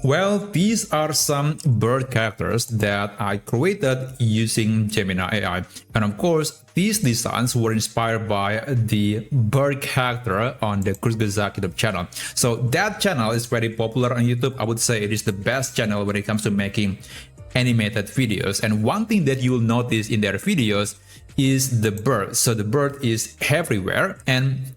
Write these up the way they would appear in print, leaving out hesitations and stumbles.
Well, these are some bird characters that I created using Gemini AI. And of course, these designs were inspired by the bird character on the Kurzgesagt YouTube channel. So that channel is very popular on YouTube. I would say it is the best channel when it comes to making animated videos. And one thing that you will notice in their videos is the bird. So the bird is everywhere. And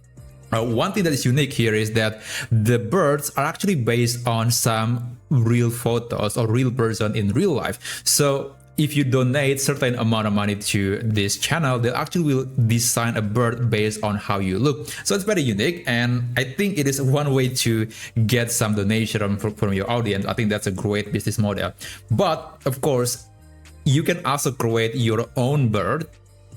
one thing that is unique here is that the birds are actually based on some real photos or real person in real life. So if you donate certain amount of money to this channel, they actually will design a bird based on how you look. So it's very unique, and I think it is one way to get some donation from your audience. I think that's a great business model. But of course, you can also create your own bird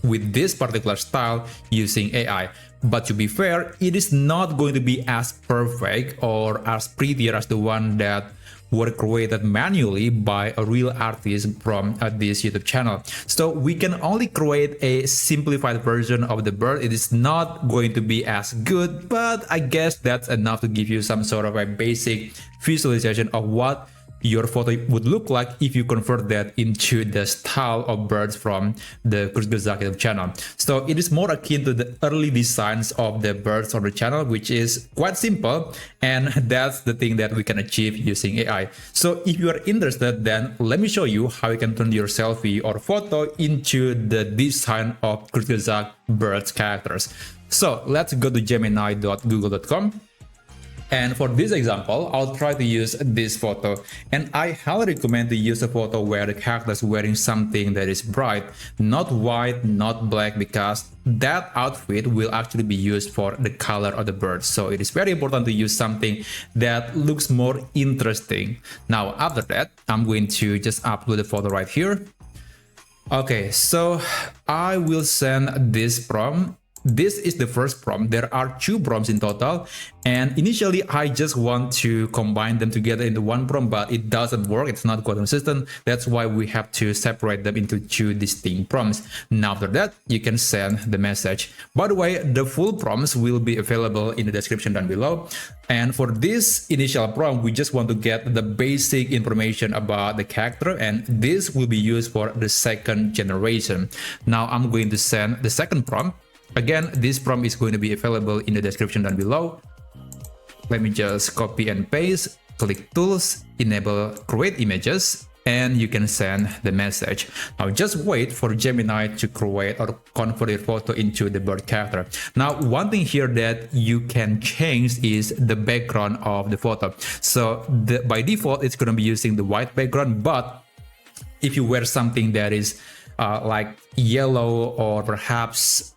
with this particular style using AI. But to be fair, it is not going to be as perfect or as prettier as the one that were created manually by a real artist from this YouTube channel. So we can only create a simplified version of the bird. It is not going to be as good, but I guess that's enough to give you some sort of a basic visualization of what your photo would look like if you convert that into the style of birds from the Kurzgesagt YouTube channel. So it is more akin to the early designs of the birds on the channel, which is quite simple, and that's the thing that we can achieve using AI. So if you are interested, then let me show you how you can turn your selfie or photo into the design of Kurzgesagt birds characters. So let's go to gemini.google.com. And for this example, I'll try to use this photo. And I highly recommend to use a photo where the character is wearing something that is bright, not white, not black, because that outfit will actually be used for the color of the bird. So it is very important to use something that looks more interesting. Now, after that, I'm going to just upload the photo right here. Okay, so I will send this prompt. This is the first prompt. There are 2 prompts in total, and initially I just want to combine them together into one prompt, but it doesn't work. It's not quite consistent. That's why we have to separate them into 2 distinct prompts. Now after that, you can send the message. By the way, the full prompts will be available in the description down below. And for this initial prompt, we just want to get the basic information about the character, and this will be used for the second generation. Now I'm going to send the second prompt. Again, this prompt is going to be available in the description down below. Let me just copy and paste, click Tools, enable Create Images, and you can send the message. Now just wait for Gemini to create or convert your photo into the bird character. Now, one thing here that you can change is the background of the photo. So by default, it's going to be using the white background, but if you wear something that is like yellow or perhaps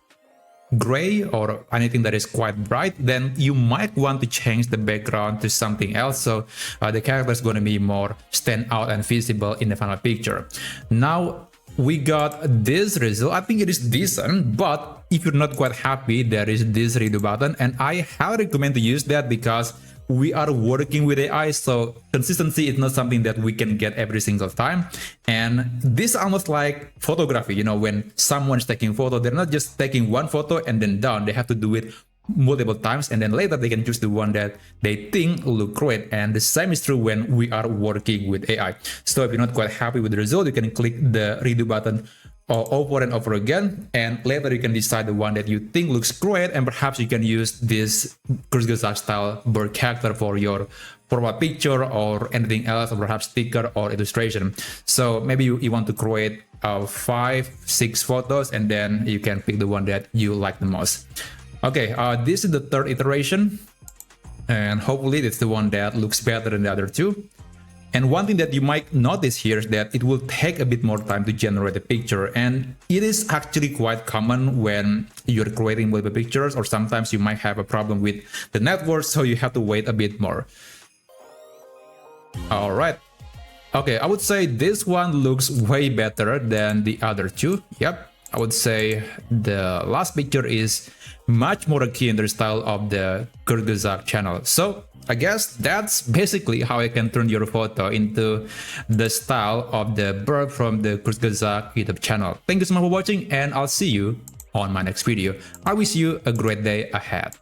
gray or anything that is quite bright, then you might want to change the background to something else, so the character is going to be more stand out and visible in the final picture. Now we got this result. I think it is decent, but if you're not quite happy, there is this redo button, and I highly recommend to use that because we are working with AI, so consistency is not something that we can get every single time. And this is almost like photography, you know, when someone's taking photo, they're not just taking one photo and then done. They have to do it multiple times, and then later they can choose the one that they think look great. And the same is true when we are working with AI. So if you're not quite happy with the result, you can click the redo button over and over again, and later you can decide the one that you think looks great, and perhaps you can use this Kurzgesagt style bird character for your profile picture or anything else, or perhaps sticker or illustration. So maybe you want to create 5-6 photos, and then you can pick the one that you like the most. Okay, this is the 3rd iteration, and hopefully it's the one that looks better than the other 2. And one thing that you might notice here is that it will take a bit more time to generate a picture, and it is actually quite common when you're creating multiple pictures, or sometimes you might have a problem with the network, so you have to wait a bit more. All right. Okay, I would say this one looks way better than the other 2. Yep, I would say the last picture is much more akin to the style of the Kurzgesagt channel. So I guess that's basically how you can turn your photo into the style of the bird from the Kurzgesagt YouTube channel. Thank you so much for watching, and I'll see you on my next video. I wish you a great day ahead.